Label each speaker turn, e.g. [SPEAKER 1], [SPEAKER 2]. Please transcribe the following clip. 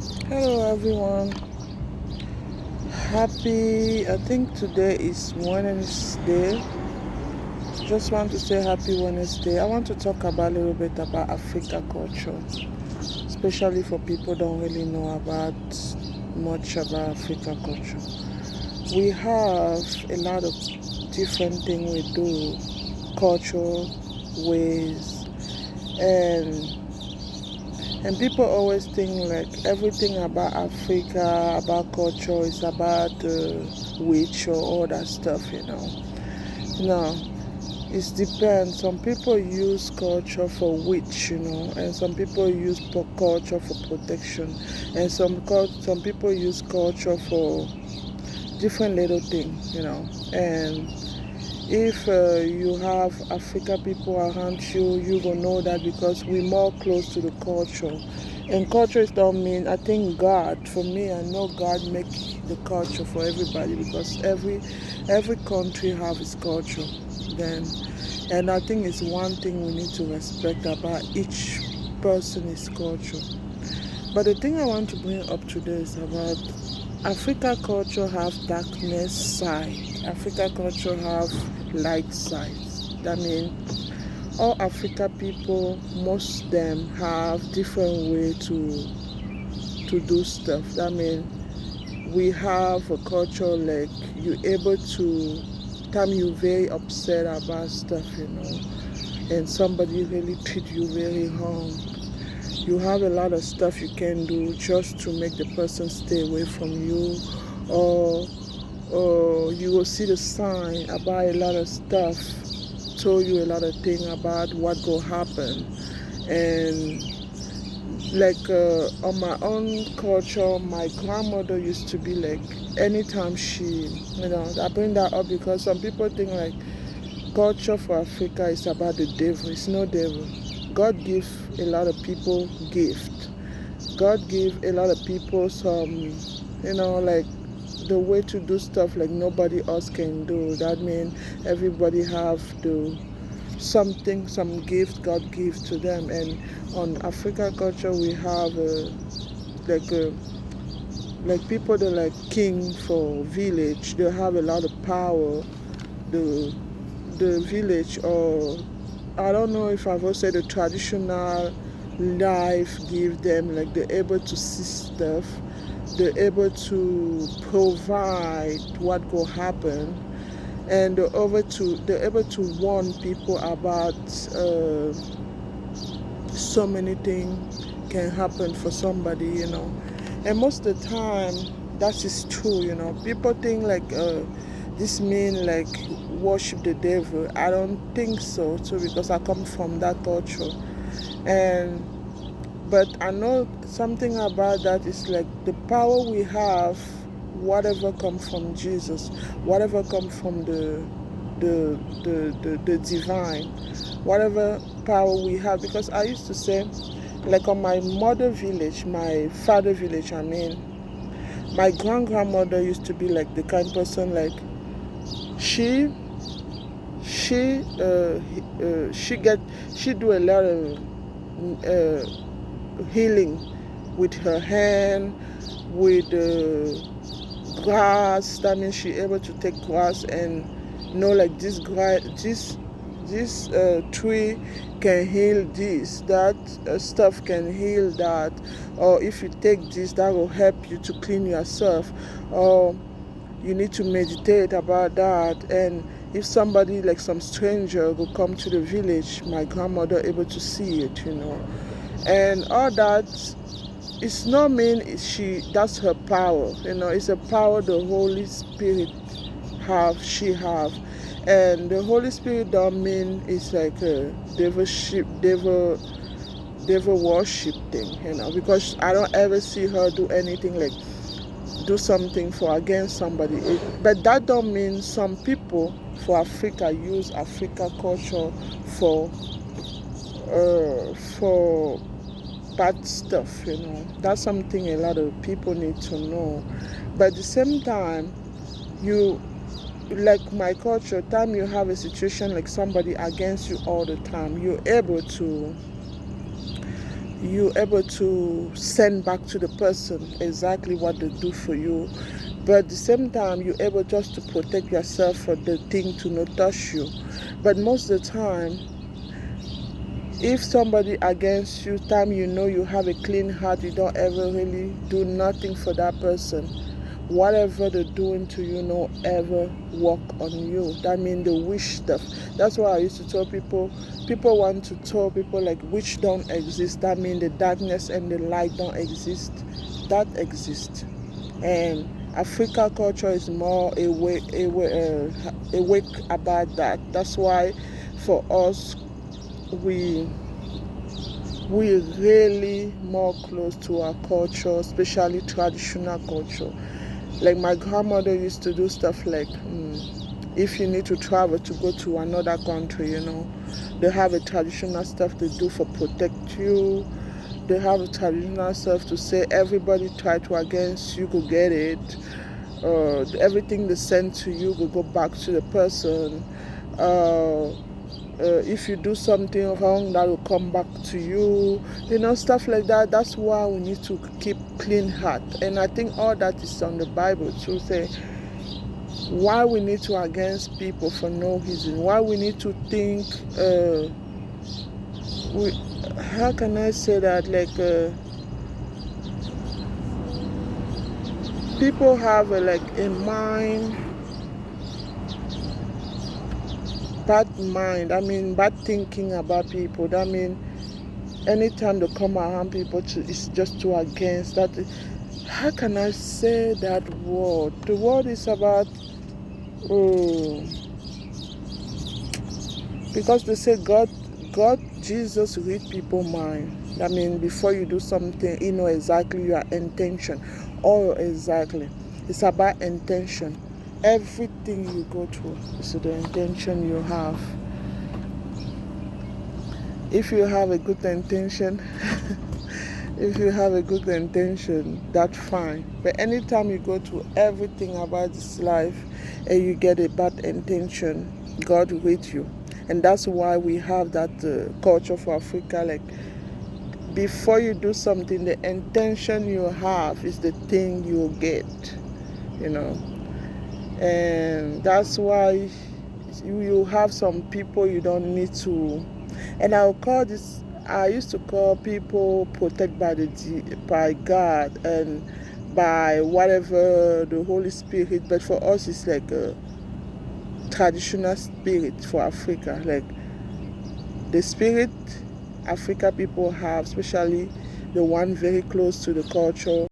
[SPEAKER 1] Hello everyone. I think today is Wednesday. Just want to say happy Wednesday. I want to talk about a little bit about Africa culture, especially for people don't really know about much about Africa culture. We have a lot of different things we do, culture, ways, and people always think like everything about Africa, about culture is about witch or all that stuff. No, it depends. Some people use culture for witch, and some people use culture for protection, and some people use culture for different little things. And if you have Africa people around you, you will know that because we're more close to the culture. And culture don't mean, I think God, for me, I know God make the culture for everybody because every country have its culture. Then, and I think it's one thing we need to respect about each person's culture. But the thing I want to bring up today is about Africa culture have darkness side. Africa culture have light sides. That means all Africa people, most of them have different way to do stuff. That means we have a culture like you able to time you very upset about stuff, and somebody really treat you very wrong. You have a lot of stuff you can do just to make the person stay away from you, or you will see the sign about a lot of stuff, told you a lot of things about what will happen. And like on my own culture, my grandmother used to be like, anytime I bring that up because some people think like culture for Africa is about the devil. It's no devil. God give a lot of people gift. God give a lot of people like the way to do stuff like nobody else can do. That means everybody have some gift God gives to them. And on Africa culture, we have like uh, like people that like king for village. They have a lot of power. The the village, or I don't know if I will say the traditional life give them like they're able to see stuff, they're able to provide what will happen, and they're able to warn people about so many things can happen for somebody. And most of the time that is true. People think like this mean like worship the devil. I don't think so too because I come from that culture. And but I know something about that is like the power we have, whatever come from Jesus, whatever come from the divine, whatever power we have. Because I used to say, like on my mother village, my father village, I mean, my grandmother used to be like the kind person like she she she get she do a lot of healing with her hand, with grass. That means she able to take grass and know like this grass, this tree can heal this, that stuff can heal that, or if you take this, that will help you to clean yourself, or you need to meditate about that. And if somebody like some stranger will come to the village, my grandmother able to see it. And all that, it's not mean that's her power. It's a power the Holy Spirit she have. And the Holy Spirit don't mean it's like a devil worship thing, because I don't ever see her do anything like do something for against somebody. But that don't mean some people for Africa use Africa culture for bad stuff. That's something a lot of people need to know. But at the same time, you like my culture, time you have a situation like somebody against you all the time, you're able you're able to send back to the person exactly what they do for you. But at the same time, you're able just to protect yourself for the thing to not touch you. But most of the time, if somebody against you, time you know you have a clean heart, you don't ever really do nothing for that person. Whatever they're doing to you, no ever work on you. That means they wish stuff. That's why I used to tell people want to tell people like witch don't exist. That means the darkness and the light don't exist. That exists. And Africa culture is more awake about that. That's why for us, we really more close to our culture, especially traditional culture. Like my grandmother used to do stuff like if you need to travel to go to another country, they have a traditional stuff they do for protect you. They have a traditional stuff to say everybody try to against you could get it. Everything they send to you will go back to the person. If you do something wrong, that will come back to you. Stuff like that. That's why we need to keep clean heart. And I think all that is on the Bible to say why we need to against people for no reason. Why we need to think. How can I say that? Like people have a mind. Bad mind, bad thinking about people. That means anytime they come around people, it's just to against that. How can I say that word? The word is about, because they say God, Jesus read people's mind. That means before you do something, you know exactly your intention. Or exactly. It's about intention. Everything you go through is the intention you have. If you have a good intention, that's fine. But anytime you go through everything about this life and you get a bad intention, God with you. And that's why we have that culture for Africa. Like before you do something, the intention you have is the thing you'll get. And that's why you have some people you don't need to. And I used to call people protected by God and by whatever the Holy Spirit. But for us, it's like a traditional spirit for Africa. Like the spirit Africa people have, especially the one very close to the culture.